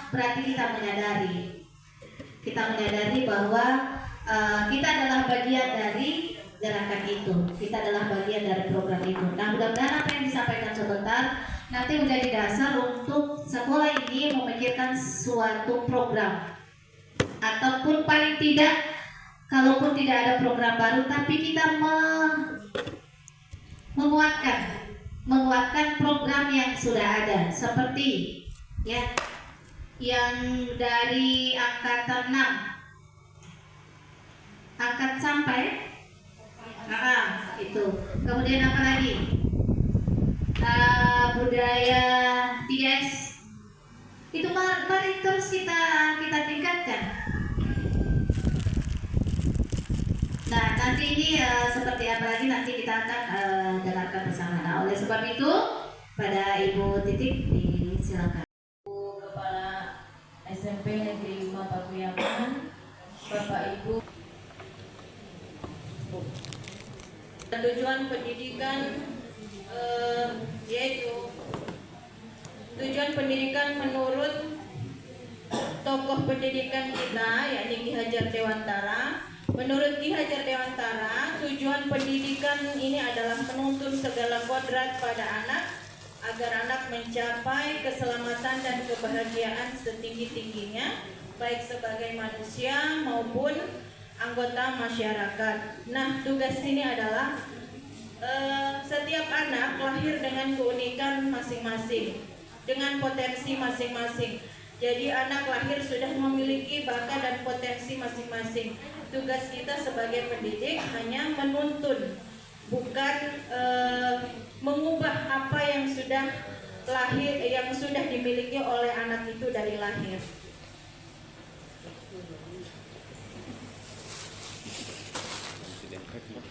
berarti kita menyadari bahwa kita adalah bagian dari gerakan itu, kita adalah bagian dari program itu. Nah, mudah-mudahan apa yang disampaikan sebentar nanti menjadi dasar untuk sekolah ini memikirkan suatu program, ataupun paling tidak, kalaupun tidak ada program baru, tapi kita menguatkan program yang sudah ada, seperti ya yang dari angkatan 6 angkat sampai itu. Kemudian apa lagi? Budaya 3S itu mari terus kita tingkatkan. Nah, nanti ini seperti apa lagi nanti kita akan dengarkan bersama. Nah, oleh sebab itu pada Ibu Titik disilakan. Kepala SMP Negeri 5 Pakuyangan, Bapak Ibu. Tujuan pendidikan yaitu tujuan pendidikan menurut tokoh pendidikan kita, yakni Ki Hajar Dewantara. Menurut Ki Hajar Dewantara, tujuan pendidikan ini adalah menuntun segala kodrat pada anak agar anak mencapai keselamatan dan kebahagiaan setinggi-tingginya, baik sebagai manusia maupun anggota masyarakat. Nah, tugas ini adalah setiap anak lahir dengan keunikan masing-masing, dengan potensi masing-masing. Jadi anak lahir sudah memiliki bakat dan potensi masing-masing. Tugas kita sebagai pendidik hanya menuntun, bukan mengubah apa yang sudah lahir, yang sudah dimiliki oleh anak itu dari lahir.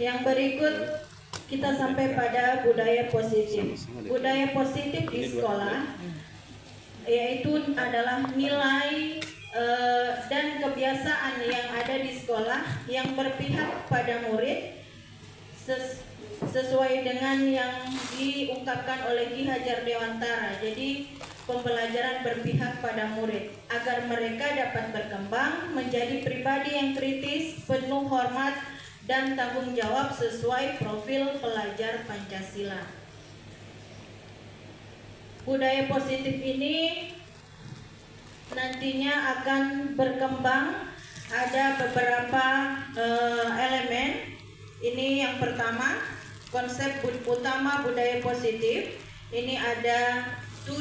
Yang berikut kita sampai pada budaya positif. Budaya positif di sekolah yaitu adalah nilai dan kebiasaan yang ada di sekolah yang berpihak pada murid sesuai dengan yang diungkapkan oleh Ki Hajar Dewantara. Jadi pembelajaran berpihak pada murid agar mereka dapat berkembang menjadi pribadi yang kritis, penuh hormat dan tanggung jawab sesuai profil pelajar Pancasila. Budaya positif ini nantinya akan berkembang, ada beberapa elemen. Ini yang pertama, konsep utama budaya positif. Ini ada 7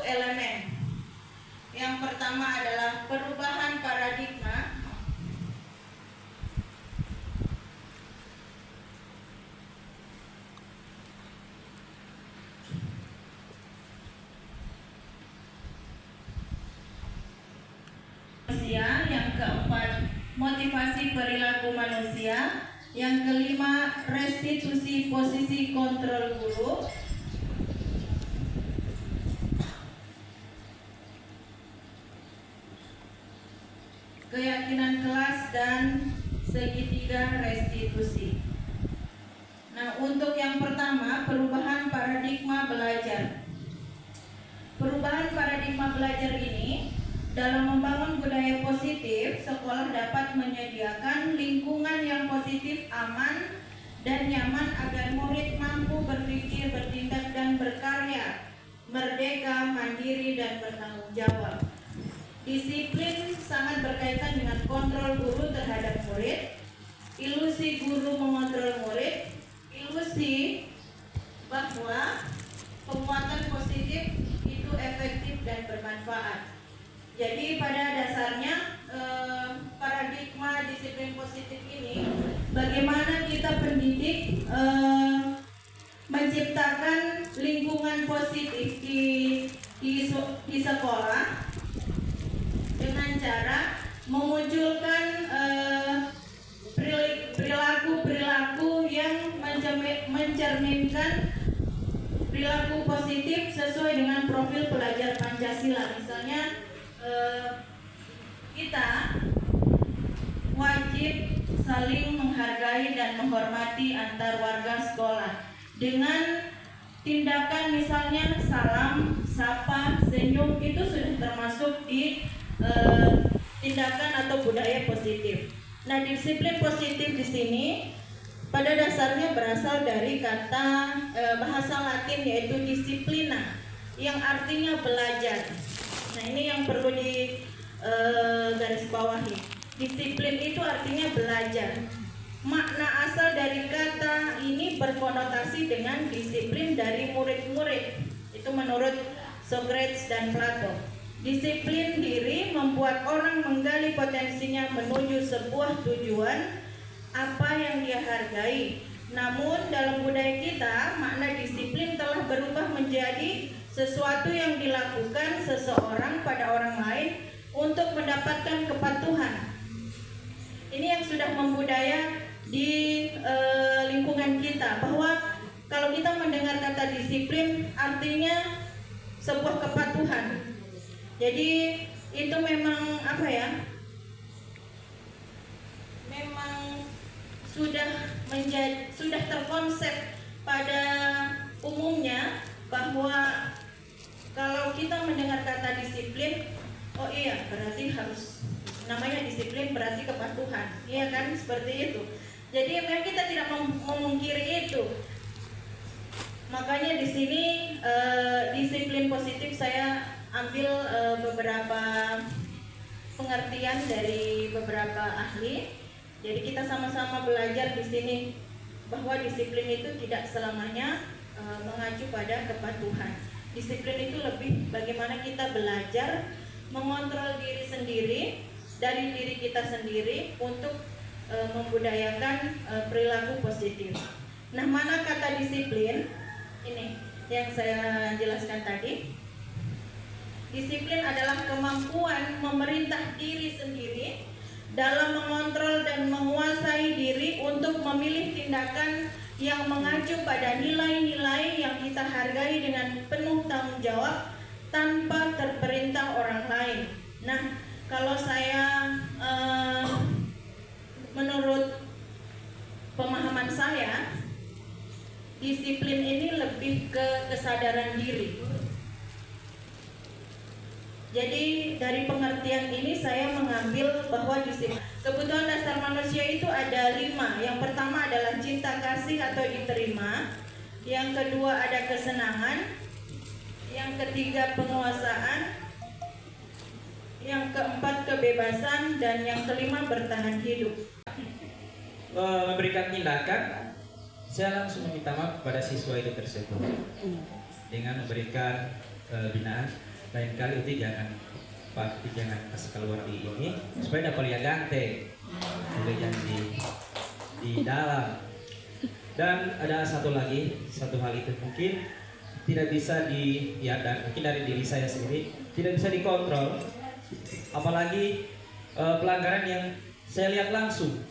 elemen. Yang pertama adalah perubahan paradigma. Yang keempat, motivasi perilaku manusia. Yang kelima, restitusi posisi kontrol guru. Keyakinan kelas dan segitiga restitusi. Nah, untuk yang pertama, perubahan paradigma belajar. Perubahan paradigma belajar ini dalam membangun budaya positif, sekolah dapat menyediakan lingkungan yang positif, aman, dan nyaman agar murid mampu berpikir, bertindak, dan berkarya, merdeka, mandiri, dan bertanggung jawab. Disiplin sangat berkaitan dengan kontrol guru terhadap murid, ilusi guru mengontrol murid, ilusi bahwa penguatan positif itu efektif dan bermanfaat. Jadi pada dasarnya paradigma disiplin positif ini, bagaimana kita pendidik menciptakan lingkungan positif di sekolah dengan cara memunculkan perilaku-perilaku yang mencerminkan perilaku positif sesuai dengan profil pelajar Pancasila. Misalnya kita wajib saling menghargai dan menghormati antar warga sekolah dengan tindakan misalnya salam sapa, senyum itu sudah termasuk di tindakan atau budaya positif. Nah, disiplin positif di sini pada dasarnya berasal dari kata bahasa Latin yaitu disciplina yang artinya belajar. Nah, ini yang perlu di garis bawahi. Disiplin itu artinya belajar. Makna asal dari kata ini berkonotasi dengan disiplin dari murid-murid. Itu menurut Socrates dan Plato. Disiplin diri membuat orang menggali potensinya menuju sebuah tujuan apa yang dia hargai. Namun dalam budaya kita, makna disiplin telah berubah menjadi sesuatu yang dilakukan seseorang pada orang lain untuk mendapatkan kepatuhan. Ini yang sudah membudaya di lingkungan kita, bahwa kalau kita mendengar kata disiplin artinya sebuah kepatuhan. Jadi itu memang apa ya? Memang sudah terkonsep pada umumnya bahwa kalau kita mendengar kata disiplin, oh iya berarti harus namanya disiplin berarti kepatuhan, iya kan, seperti itu. Jadi memang kita tidak memungkiri itu. Makanya di sini disiplin positif saya ambil beberapa pengertian dari beberapa ahli. Jadi kita sama-sama belajar di sini bahwa disiplin itu tidak selamanya mengacu pada kepatuhan. Disiplin itu lebih bagaimana kita belajar mengontrol diri sendiri dari diri kita sendiri untuk membudayakan perilaku positif. Nah, mana kata disiplin? Ini yang saya jelaskan tadi. Disiplin adalah kemampuan memerintah diri sendiri dalam mengontrol dan menguasai diri untuk memilih tindakan yang mengacu pada nilai-nilai yang kita hargai dengan penuh tanggung jawab tanpa terperintah orang lain. Nah, kalau saya menurut pemahaman saya, disiplin ini lebih ke kesadaran diri. Jadi dari pengertian ini saya mengambil bahwa disiplin kebutuhan dasar manusia itu ada 5. Yang pertama adalah cinta kasih atau diterima. Yang kedua ada kesenangan. Yang ketiga penguasaan. Yang keempat kebebasan. Dan yang kelima bertahan hidup. Memberikan tindakan, saya langsung meminta maaf kepada siswa itu tersebut dengan memberikan binaan. Lain kali itu jangan kasih keluar di ini supaya dapat lihat ganteng, boleh jangan di dalam. Dan ada satu hal itu mungkin tidak bisa dan mungkin dari diri saya sendiri tidak bisa dikontrol, apalagi pelanggaran yang saya lihat langsung.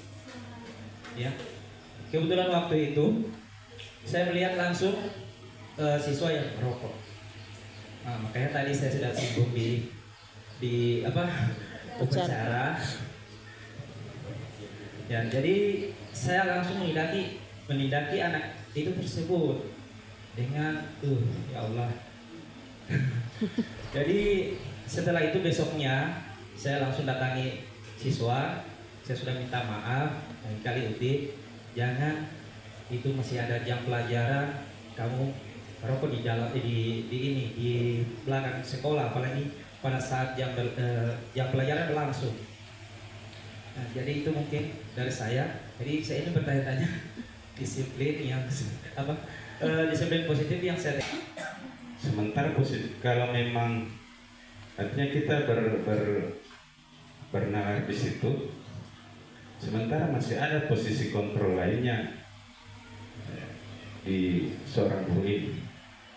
Ya, kebetulan waktu itu saya melihat langsung siswa yang merokok. Nah, makanya tadi saya sudah singgung di upacara. Ya, jadi saya langsung menindaki anak itu tersebut dengan ya Allah. Jadi setelah itu besoknya saya langsung datangi siswa. Saya sudah minta maaf, lain kali Uti jangan, itu masih ada jam pelajaran kamu rokok di dalam di belakang sekolah, apalagi pada saat jam pelajaran berlangsung. Nah, jadi itu mungkin dari saya. Jadi saya ini bertanya-tanya disiplin yang disiplin positif yang saya. Sementara positif kalau memang artinya kita bernalar di situ, sementara masih ada posisi kontrol lainnya di seorang murid.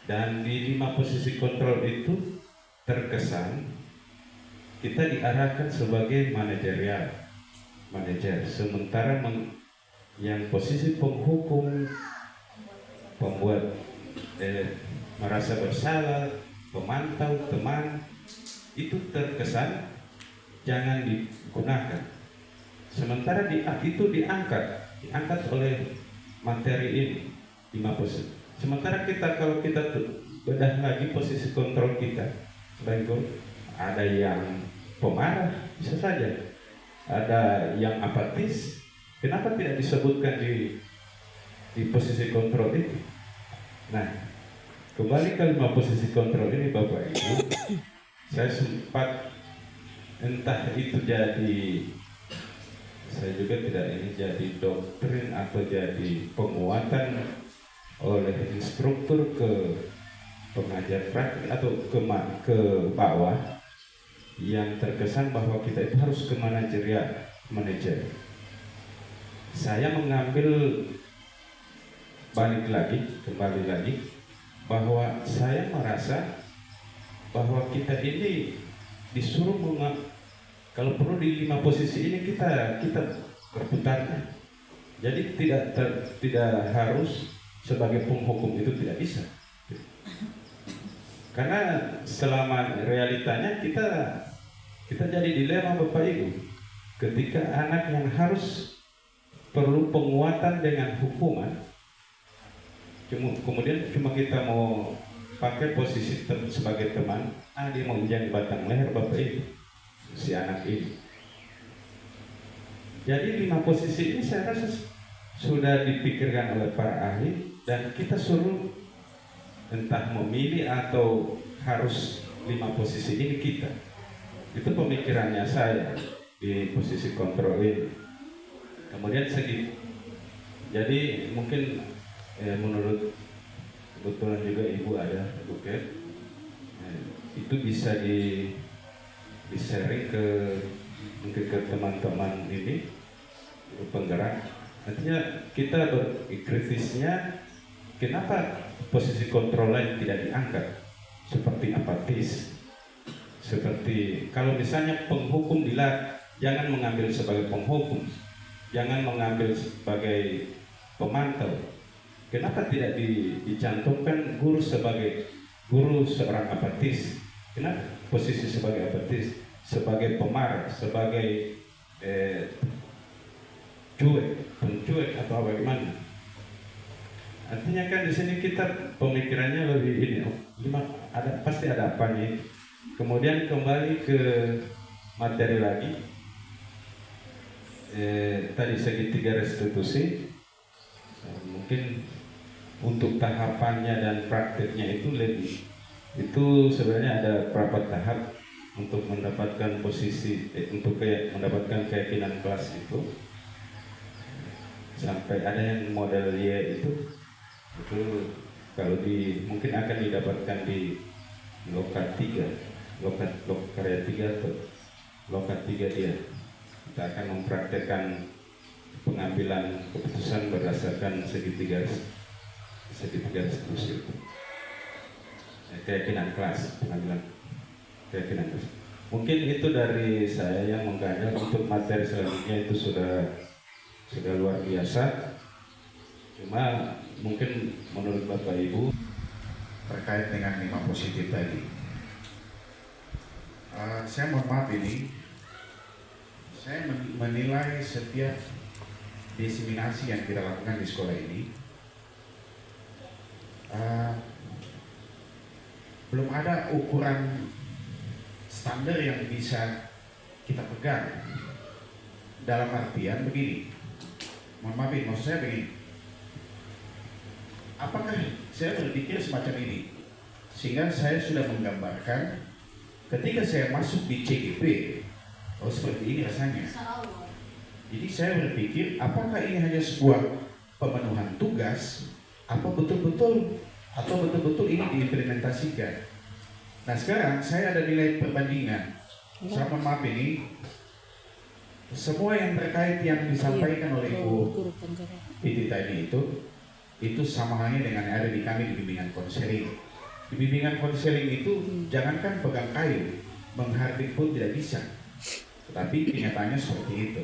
Dan di 5 posisi kontrol itu terkesan kita diarahkan sebagai manajer, sementara yang posisi penghukum, pembuat merasa bersalah, pemantau, teman, itu terkesan jangan digunakan. Sementara itu diangkat oleh materi ini 5 posisi. Sementara kalau kita bedah lagi posisi kontrol kita sebagai guru. Ada yang pemarah, bisa saja. Ada yang apatis. Kenapa tidak disebutkan di posisi kontrol itu? Nah, kembali ke 5 posisi kontrol ini Bapak Ibu, saya sempat entah itu jadi, saya juga tidak ini jadi doktrin atau jadi penguatan oleh instruktur ke pengajar praktik atau ke bawah, yang terkesan bahwa kita itu harus ke manajer. Saya mengambil kembali lagi bahwa saya merasa bahwa kita ini disuruh kalau perlu di 5 posisi ini kita berputarnya. Jadi tidak harus sebagai penghukum, itu tidak bisa. Karena selama realitanya kita jadi dilema Bapak Ibu. Ketika anak yang harus perlu penguatan dengan hukuman, kemudian cuma kita mau pakai posisi sebagai teman, dia mau menjadi batang leher Bapak Ibu, si anak ini. Jadi 5 posisi ini saya rasa sudah dipikirkan oleh para ahli, dan kita suruh entah memilih atau harus 5 posisi ini kita. Itu pemikirannya saya di posisi kontrol ini. Kemudian jadi mungkin menurut kebetulan juga Ibu ada buket, itu bisa di sharing mungkin ke teman-teman ini penggerak. Artinya kita berkritisnya kenapa posisi kontrol lain tidak diangkat, seperti apatis, seperti kalau misalnya penghukum jangan mengambil sebagai penghukum, jangan mengambil sebagai pemantau. Kenapa tidak dicantumkan guru seorang apatis? Kenapa posisi sebagai apatis, sebagai pemarah, sebagai pencuek atau bagaimana? Artinya kan di sini kita pemikirannya lebih ini, pasti ada apanya. Kemudian kembali ke materi lagi. Tadi segitiga restitusi, mungkin untuk tahapannya dan prakteknya itu sebenarnya ada berapa tahap untuk mendapatkan posisi, mendapatkan keyakinan kelas itu. Sampai ada yang model Y itu kalau mungkin akan didapatkan di lokat 3, lokat karya 3 atau lokat 3 dia. Kita akan mempraktekkan pengambilan keputusan berdasarkan segitiga restitusi itu. Keyakinan kelas, pengambilan keyakinan kelas. Mungkin itu dari saya yang mengganjal. Untuk materi selanjutnya itu sudah luar biasa. Cuma mungkin menurut Bapak Ibu terkait dengan 5 positif tadi, saya mohon maaf ini, saya menilai setiap diseminasi yang kita lakukan di sekolah ini belum ada ukuran standar yang bisa kita pegang. Dalam artian begini, mohon maaf, maksud saya begini, apakah saya berpikir semacam ini sehingga saya sudah menggambarkan ketika saya masuk di CGP, seperti ini rasanya. Jadi saya berpikir apakah ini hanya sebuah pemenuhan tugas atau betul-betul ini diimplementasikan. Nah sekarang saya ada nilai perbandingan. Saya mohon maaf ini, semua yang terkait yang disampaikan oleh Ibu Titi tadi itu sama halnya dengan yang ada di kami di bimbingan konseling. Di bimbingan konseling itu jangankan pegang kayu, menghardik pun tidak bisa. Tetapi kenyataannya seperti itu.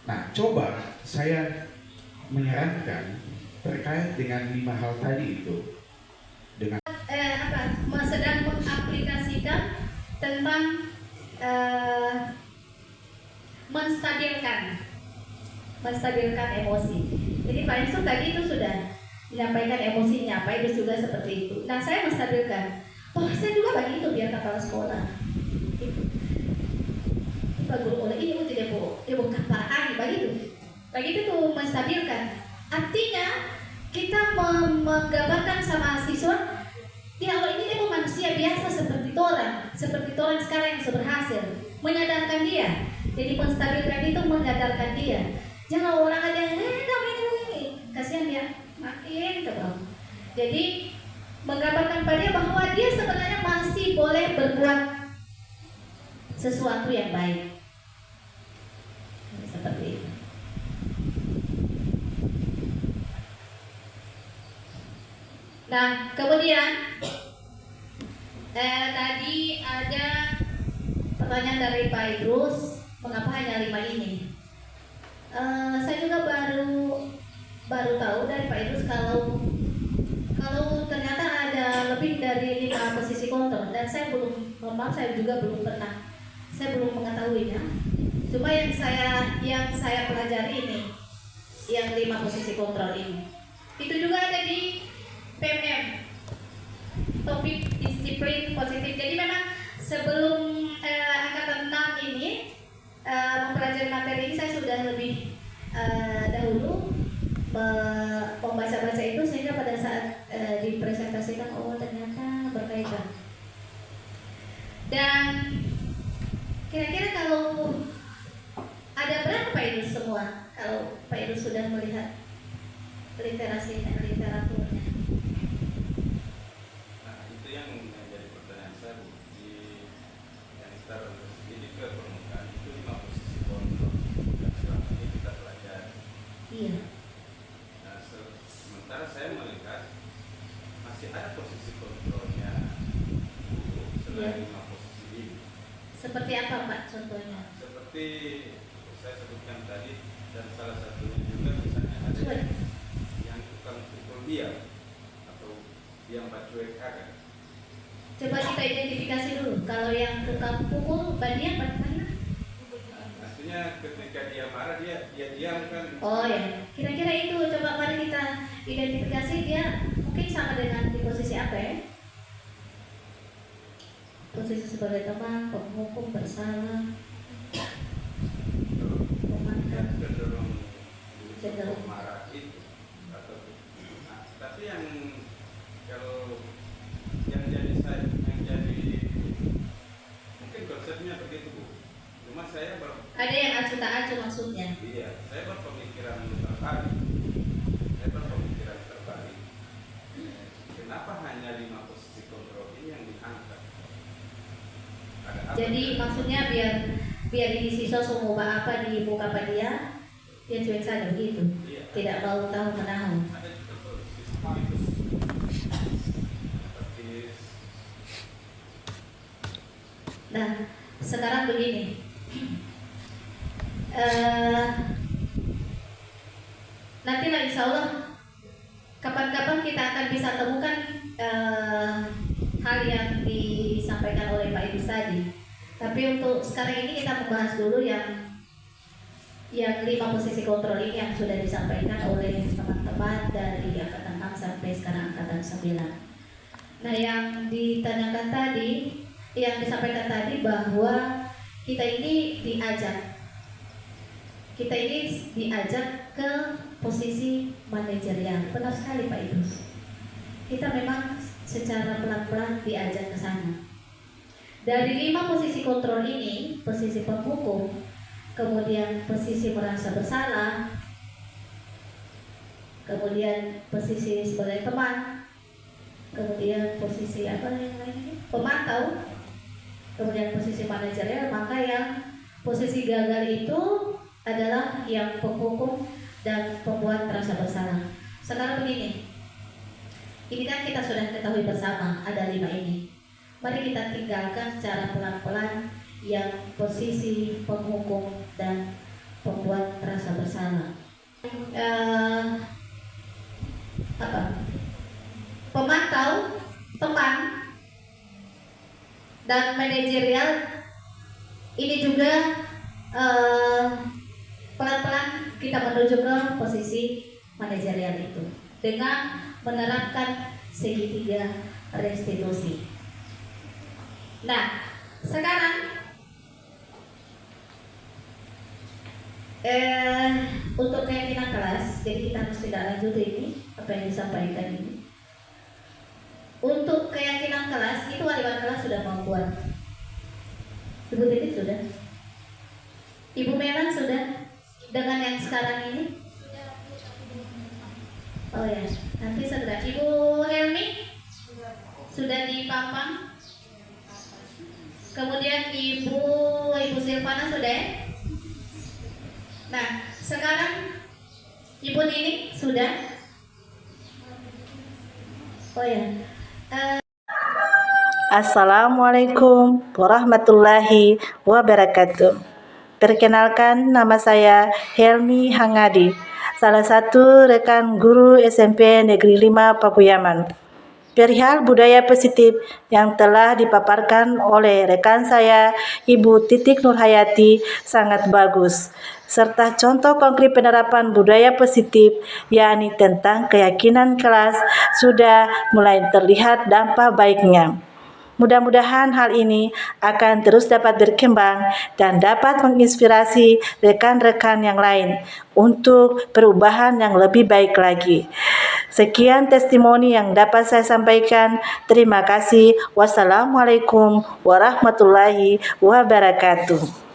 Nah, coba saya menyarankan terkait dengan 5 hal tadi itu dengan sedang mengaplikasikan tentang menstabilkan emosi. Jadi Pak Yusuf tadi itu sudah menyampaikan emosinya, Pak Idrus juga seperti itu. Nah, saya menstabilkan, oh saya juga begitu biar kepala sekolah. Pak guru oleh ini tidak bukan parah begitu. Begitu tuh menstabilkan. Artinya kita menggambarkan sama siswa, dia awal ini dia manusia biasa seperti orang sekarang yang sudah berhasil, menyadarkan dia. Jadi menstabilkan itu menyadarkan dia. Jangan orang aja ini, kasihan dia makin terus. Jadi menggambarkan pada dia bahwa dia sebenarnya masih boleh berbuat sesuatu yang baik. Seperti itu. Nah, kemudian tadi ada pertanyaan dari Pak Idrus, mengapa hanya 5 ini? Saya juga baru tahu dari Pak Idrus kalau ternyata ada lebih dari 5 posisi kontrol, dan saya belum mengetahuinya. Cuma yang saya pelajari ini, yang 5 posisi kontrol ini, itu juga ada di PMM, topik disiplin positif. Jadi memang sebelum angkatan 6 ini mempelajari materi ini, saya sudah lebih dahulu membaca-baca itu, sehingga pada saat dipresentasikan, oh ternyata berkaitan. Dan kira-kira kalau ada berapa Pak Idrus semua? Kalau Pak Idrus sudah melihat literaturnya. Nah, itu yang menjadi pertanyaan saya, Bu. Yang ini ke permukaan itu 5 posisi kontrol yang selama ini kita pelajari. Iya. Nah, sementara saya melihat masih ada posisi kontrolnya selain 5 posisi ini. Seperti apa Pak contohnya? Seperti saya sebutkan tadi, dan salah satunya juga misalnya ada yang tukang pukul dia atau yang bacuek agak. Coba kita identifikasi dulu. Kalau yang tukang pukul, badian bagaimana? Artinya ketika dia marah dia diam kan. Oh ya, kira-kira itu. Coba mari kita identifikasi dia mungkin sama dengan di posisi apa ya? Posisi sebagai teman, penghukum, bersalah, cenderung marah itu atau tapi yang kalau yang jadi mungkin konsepnya begitu, Bu. Cuma saya ada yang acu tak acu maksudnya. Iya, saya berpemikiran terbalik. Kenapa hanya 5 posisi kontrol ini yang diangkat? Jadi maksudnya biar ini siswa semua apa di muka apa dia cuek saja begitu. Iya. Tidak mau tahu menahu. Ada juga posisi Nah, sekarang begini. Nantilah insya Allah kapan-kapan kita akan bisa temukan hal yang disampaikan oleh Pak Idrus tadi. Tapi untuk sekarang ini kita membahas dulu yang 5 posisi kontrol ini yang sudah disampaikan oleh teman-teman dari angkatan 6 sampai sekarang angkatan 9. Nah, yang ditanyakan tadi, yang disampaikan tadi bahwa kita ini diajak ke posisi manajerial. Benar sekali Pak Idrus. Kita memang secara pelan-pelan diajak ke sana. Dari 5 posisi kontrol ini, posisi penghukum, kemudian posisi merasa bersalah, kemudian posisi sebagai teman, kemudian posisi apa yang lainnya, pemantau, kemudian posisi manajerial. Maka yang posisi gagal itu adalah yang penghukum dan pembuat merasa bersalah. Sekarang begini, ini kan kita sudah ketahui bersama ada 5 ini. Mari kita tinggalkan secara pelan-pelan yang posisi penghukum dan pembuat merasa bersalah. Pemantau, teman, dan manajerial ini juga pelan-pelan kita menuju ke posisi manajerial itu. dengan menerapkan segitiga restitusi. Nah, sekarang untuk keyakinan kelas, jadi kita harus tidak lanjut ini apa yang disampaikan ini. Untuk keyakinan kelas itu wali kelas sudah membuat. Ibu Titik sudah, Ibu Melan sudah, dengan yang sekarang ini. Oh ya, nanti segera. Ibu Helmi sudah dipampang. Kemudian Ibu Silvana sudah ya? Nah, sekarang Ibu Nini sudah. Oh ya. Assalamualaikum warahmatullahi wabarakatuh. Perkenalkan, nama saya Helmi Hangadi, salah satu rekan guru SMP Negeri 5 Pakuyaman. Perihal budaya positif yang telah dipaparkan oleh rekan saya, Ibu Titik Nurhayati, sangat bagus. Serta contoh konkret penerapan budaya positif, yakni tentang keyakinan kelas, sudah mulai terlihat dampak baiknya. Mudah-mudahan hal ini akan terus dapat berkembang dan dapat menginspirasi rekan-rekan yang lain untuk perubahan yang lebih baik lagi. Sekian testimoni yang dapat saya sampaikan. Terima kasih. Wassalamualaikum warahmatullahi wabarakatuh.